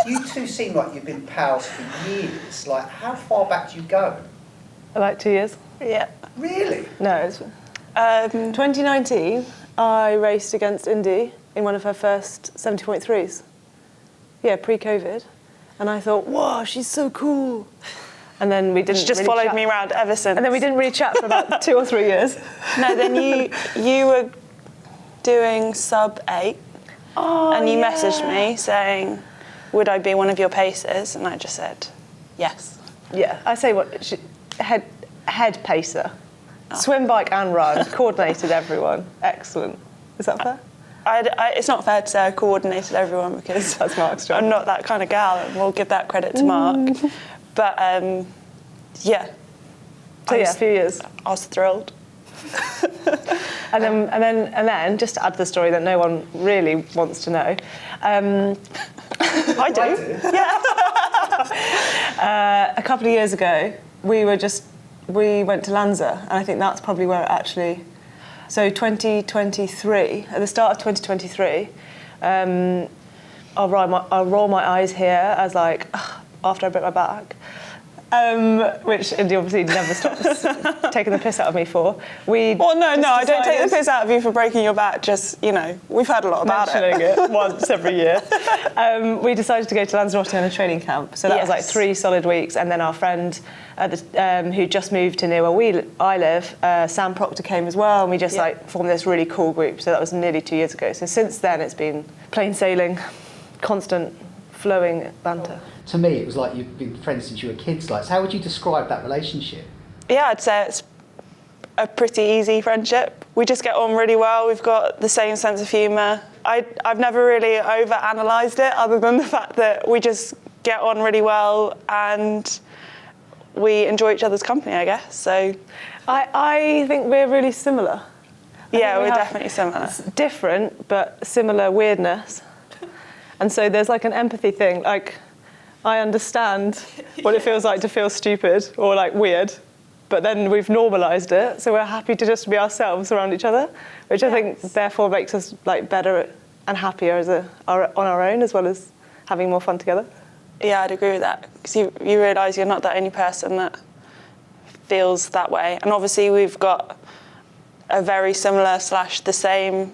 You two seem like you've been pals for years. Like, how far back do you go? Like 2 years. Yeah. Really? No, it's 2019. I raced against Indy in one of her first 70.3s. Yeah, pre-COVID, and I thought, wow, she's so cool. And then we didn't. She's just really followed chat. me around ever since. And then we didn't really chat for about 2 or 3 years. No, then you were doing sub 8, and you messaged me saying, would I be one of your paces? And I just said, yes. Yeah, I say what, head pacer. Swim, bike and run, coordinated everyone. Excellent. Is that fair? It's not fair to say I coordinated everyone because that's Mark's job. I'm not that kind of gal, and we'll give that credit to Mark. But yeah. So yeah, a few years. I was thrilled. and then, just to add to the story that no one really wants to know. I do. Yeah. A couple of years ago, we went to Lanza, and I think that's probably where it actually. So 2023, at the start of 2023, I'll roll my eyes here as like after I broke my back. Which Indy obviously never stops taking the piss out of me for. I don't take the piss out of you for breaking your back, just, we've heard a lot about it once every year. We decided to go to Lanzarote on a training camp, so that was like 3 solid weeks, and then our friend who just moved to near where I live, Sam Proctor, came as well, and we just formed this really cool group, so that was nearly 2 years ago. So since then it's been plain sailing, constant flowing banter. To me, it was like you've been friends since you were kids. Like, so how would you describe that relationship? Yeah, I'd say it's a pretty easy friendship. We just get on really well. We've got the same sense of humour. I've never really over-analysed it, other than the fact that we just get on really well and we enjoy each other's company, I guess. So I think we're really similar. We're definitely similar. It's different, but similar weirdness. And so there's like an empathy thing, like I understand what it feels like to feel stupid or like weird, but then we've normalised it, so we're happy to just be ourselves around each other, which I think therefore makes us like better and happier on our own, as well as having more fun together. Yeah, I'd agree with that, because you realise you're not the only person that feels that way. And obviously we've got a very similar / the same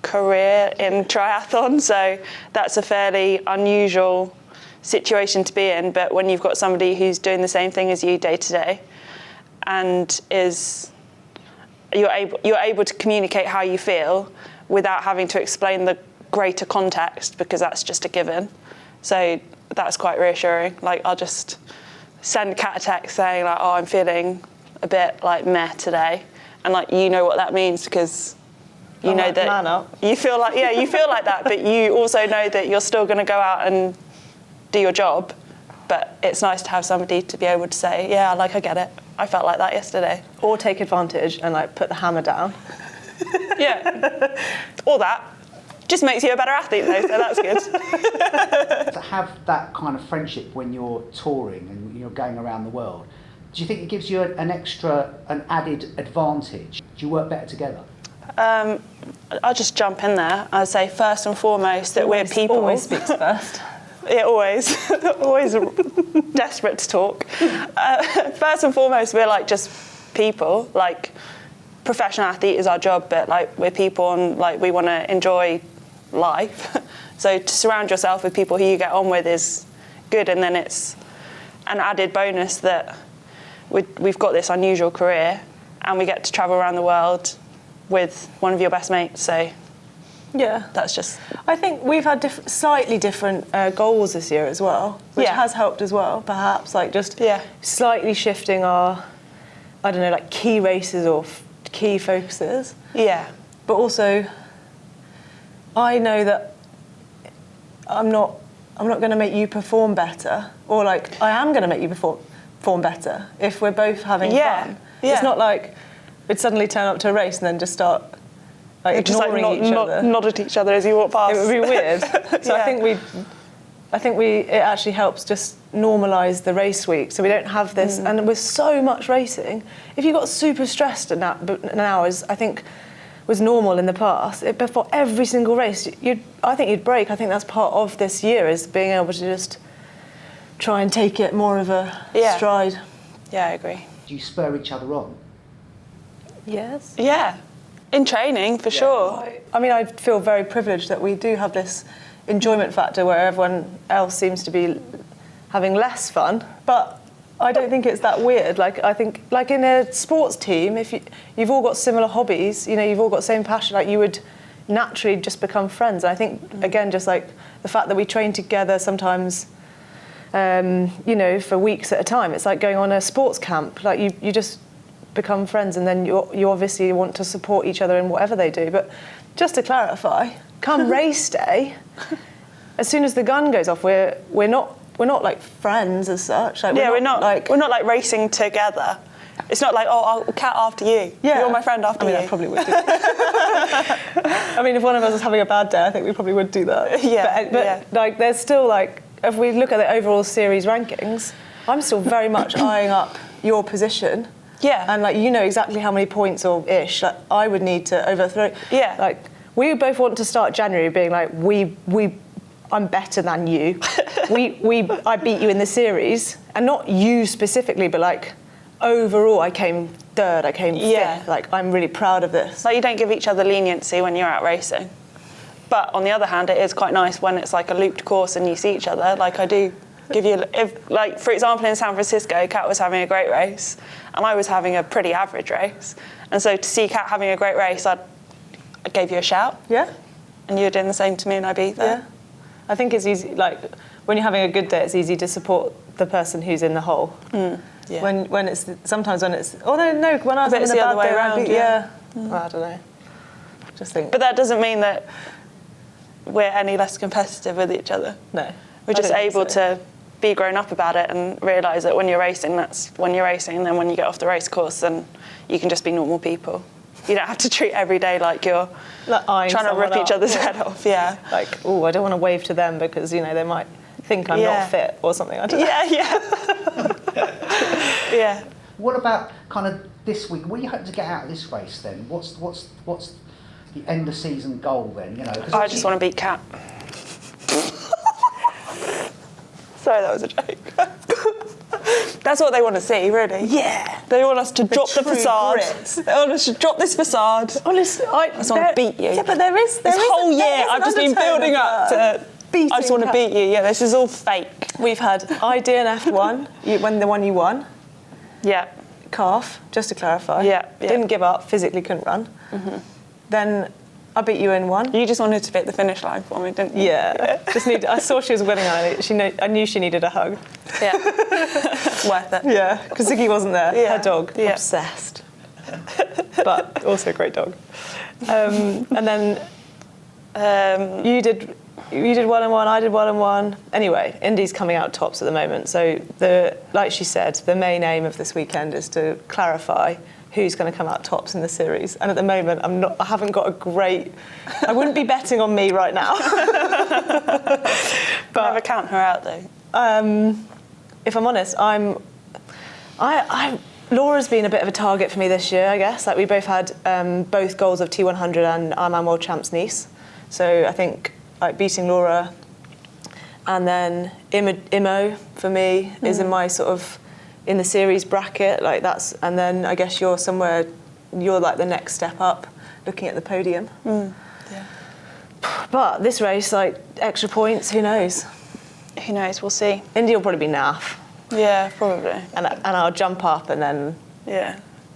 career in triathlon, so that's a fairly unusual situation to be in. But when you've got somebody who's doing the same thing as you day to day, and you're able to communicate how you feel without having to explain the greater context, because that's just a given. So that's quite reassuring. Like, I'll just send Kat a text saying like, oh, I'm feeling a bit like meh today, and like, you know what that means, because you know that man up. you feel like that, but you also know that you're still going to go out and do your job. But it's nice to have somebody to be able to say, yeah, like, I get it. I felt like that yesterday. Or take advantage and like put the hammer down. Yeah. Or that. Just makes you a better athlete though, so that's good. To have that kind of friendship when you're touring and you're going around the world, do you think it gives you an added advantage? Do you work better together? I'll just jump in there. I'd say first and foremost that we're people. Always speaks first. Yeah, always. Always desperate to talk. First and foremost, we're like just people. Like, professional athlete is our job, but like, we're people, and like, we want to enjoy life. So to surround yourself with people who you get on with is good, and then it's an added bonus that we've got this unusual career and we get to travel around the world with one of your best mates. So yeah, that's just... I think we've had slightly different goals this year as well, which has helped as well, perhaps, like just slightly shifting our, I don't know, like key races or key focuses. Yeah. But also, I know that I'm not going to make you perform better, or like I am going to make you perform better if we're both having fun. Yeah. It's not like we'd suddenly turn up to a race and then just start like ignoring each other. Nod at each other as you walk past. It would be weird. So I think it actually helps just normalise the race week, so we don't have this. And with so much racing, if you got super stressed in hours, I think was normal in the past, before every single race, I think you'd break. I think that's part of this year, is being able to just try and take it more of a stride. Yeah, I agree. Do you spur each other on? Yes. Yeah, in training, for sure. I mean, I feel very privileged that we do have this enjoyment factor where everyone else seems to be having less fun, but I don't think it's that weird. Like, I think, like in a sports team, if you've all got similar hobbies, you know, you've all got the same passion, like you would naturally just become friends. And I think, again, just like the fact that we train together sometimes, you know, for weeks at a time, it's like going on a sports camp. Like you just become friends, and then you obviously want to support each other in whatever they do. But just to clarify, come race day, as soon as the gun goes off, we're not like friends as such. Like, we're not like racing together. It's not like, oh, I'll cat after you. Yeah. You're my friend after you. I probably would do that. I mean, if one of us was having a bad day, I think we probably would do that. But like, there's still like, if we look at the overall series rankings, I'm still very much eyeing up your position. Yeah. And like, you know exactly how many points or ish that I would need to overthrow. Yeah. Like, we both want to start January being like, I'm better than you. I beat you in the series, and not you specifically, but like overall, I came third, I came fifth. Like, I'm really proud of this. Like, you don't give each other leniency when you're out racing. But on the other hand, it is quite nice when it's like a looped course and you see each other. Like, I do give you, like, for example, in San Francisco, Kat was having a great race and I was having a pretty average race. And so to see Kat having a great race, I gave you a shout. Yeah. And you were doing the same to me in Ibiza. Yeah. I think it's easy, like, when you're having a good day, it's easy to support the person who's in the hole. Yeah. When it's, sometimes when it's, when I was having a bad day around, well, I don't know. Just think. But that doesn't mean that we're any less competitive with each other. No. We're just able to be grown up about it and realise that when you're racing, that's when you're racing, and then when you get off the race course, then you can just be normal people. You don't have to treat every day like you're trying to rip each other's head off. Yeah. Like, oh, I don't want to wave to them because, you know, they might think I'm not fit or something. I don't know. Yeah. What about kind of this week? What do you hope to get out of this race then? What's the end of season goal then? You know, I just want to beat Kat. Sorry, that was a joke. That's what they want to see, really. Yeah. They want us to drop the facade. Grit. They want us to drop this facade. Honestly, I just want to beat you. Yeah, but there is this whole year I've just been building up to beating. I just want to beat you. Yeah, this is all fake. We've had I DNF'd one, when the one you won. Yeah. Calf, just to clarify. Yeah. Didn't give up, physically couldn't run. Then I beat you in one. You just wanted to beat the finish line for me, didn't you? Yeah. I saw she was winning and I knew she needed a hug. Yeah. Worth it. Yeah, because Ziggy wasn't there. Yeah. Her dog. Yeah. Obsessed. But also a great dog. And then you did 1 and 1, I did 1 and 1. Anyway, Indy's coming out tops at the moment. So like she said, the main aim of this weekend is to clarify who's going to come out tops in the series. And at the moment, I haven't got a great... I wouldn't be betting on me right now. But never count her out, though. If I'm honest, Laura's been a bit of a target for me this year, I guess. Like, we both had both goals of T100 and Ironman World Champs Nice. So I think like beating Laura, and then Imo for me is in my sort of in the series bracket, like that's, and then I guess you're like the next step up, looking at the podium. Yeah. But this race, like extra points, who knows? Who knows? We'll see. Indy will probably be naff. Yeah, probably. And I'll jump up and then you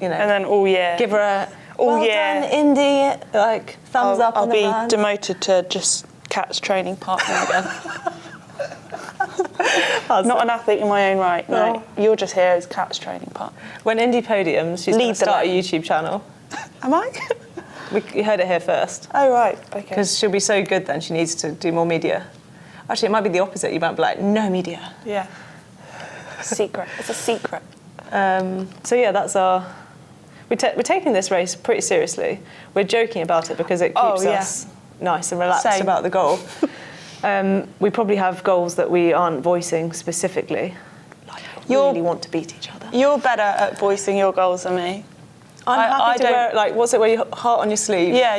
know, and then all year give her a all well year done, Indy, like thumbs up. I'll in the be van. demoted to just Kat's training partner again. Not an athlete in my own right. No, you're just here as Kat's training partner. When Indy podiums, she's going to start a YouTube channel. Am I? You heard it here first. Oh right, okay. Because she'll be so good then, she needs to do more media. Actually, it might be the opposite. You might be like, no media. Yeah. Secret. It's a secret. So yeah, that's our... We're taking this race pretty seriously. We're joking about it because it keeps us nice and relaxed about the goal. We probably have goals that we aren't voicing specifically. Like, we really want to beat each other. You're better at voicing your goals than me. I'm happy to wear it, like, what's it where you heart on your sleeve? Yeah,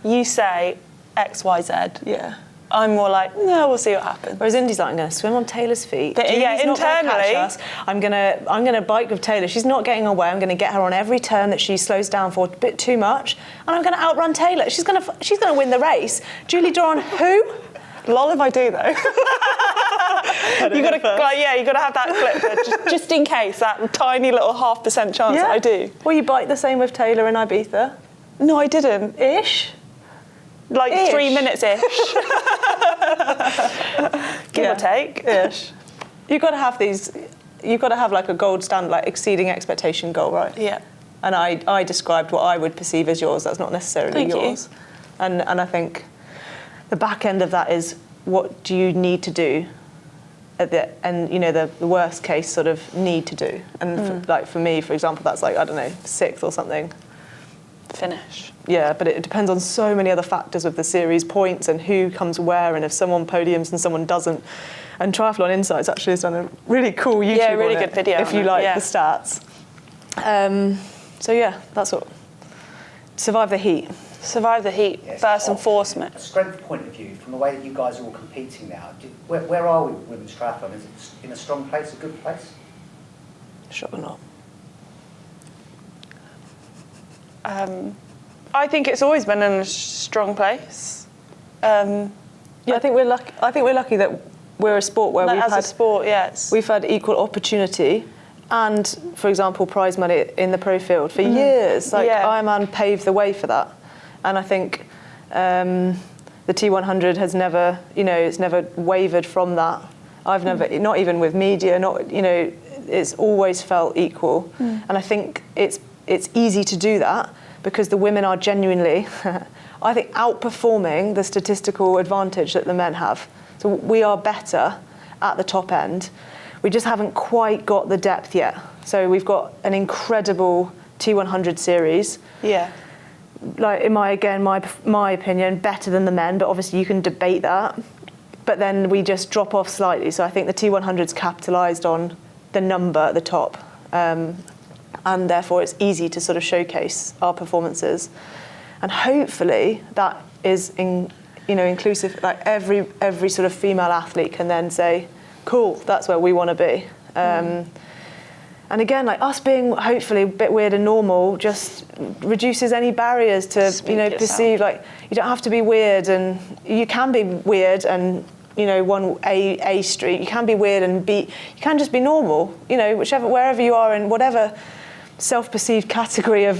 you say X, Y, Z. Yeah. I'm more like, no, we'll see what happens. Whereas Indy's like, I'm going to swim on Taylor's feet. But, yeah, Julie's not gonna internally- catch us. I'm gonna bike with Taylor. She's not getting away. I'm going to get her on every turn that she slows down for a bit too much, and I'm going to outrun Taylor. She's going to win the race. Julie Doran, who? Lol if I do though. you got to have that flip there, just in case, that tiny little 0.5% chance that I do. Well, you bike the same with Taylor in Ibiza. No, I didn't. Ish. Like Ish. 3 minutes-ish. Give or take. Ish. You've got to have these. You've got to have like a gold standard, like exceeding expectation goal, right? Yeah. And I described what I would perceive as yours. That's not necessarily Thank you. yours. And I think the back end of that is, what do you need to do at the end, you know, the worst case sort of need to do. And for me, for example, that's like, I don't know, 6th or something. Finish. Yeah, but it depends on so many other factors with the series points and who comes where, and if someone podiums and someone doesn't. And Triathlon Insights actually has done a really cool YouTube really on good it, video if on you it, like yeah. the stats. So yeah, that's what. Survive the heat. Survive the heat, Yes. first and foremost. A strength point of view, from the way that you guys are all competing now, where are we with women's triathlon? Is it in a strong place, a good place? Sure or not. I think it's always been in a strong place. Yeah, I think we're lucky. I think we're lucky that we're a sport where Like, as a sport, yes. we've had equal opportunity, and, for example, prize money in the pro field for years. Like, Yeah. Ironman paved the way for that, and I think the T100 has never, it's never wavered from that. I've never, not even with media, it's always felt equal, and I think it's easy to do that because the women are genuinely, I think, outperforming the statistical advantage that the men have. So we are better at the top end. We just haven't quite got the depth yet. So we've got an incredible T100 series. Yeah. Like, in my opinion, better than the men, but obviously you can debate that. But then we just drop off slightly. So I think the T100's capitalised on the number at the top. And therefore it's easy to sort of showcase our performances. And hopefully that is inclusive, like every sort of female athlete can then say, cool, that's where we want to be. And again, like, us being hopefully a bit weird and normal just reduces any barriers to, perceive, like, you don't have to be weird, and you can be weird and, one A street, you can be weird and you can just be normal, wherever you are in whatever self-perceived category of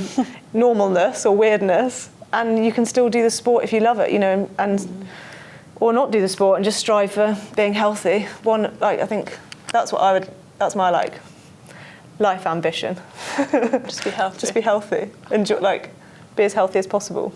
normalness or weirdness, and you can still do the sport if you love it, or not do the sport and just strive for being healthy. I think that's my life ambition. Just be healthy. Just be healthy. Enjoy, be as healthy as possible.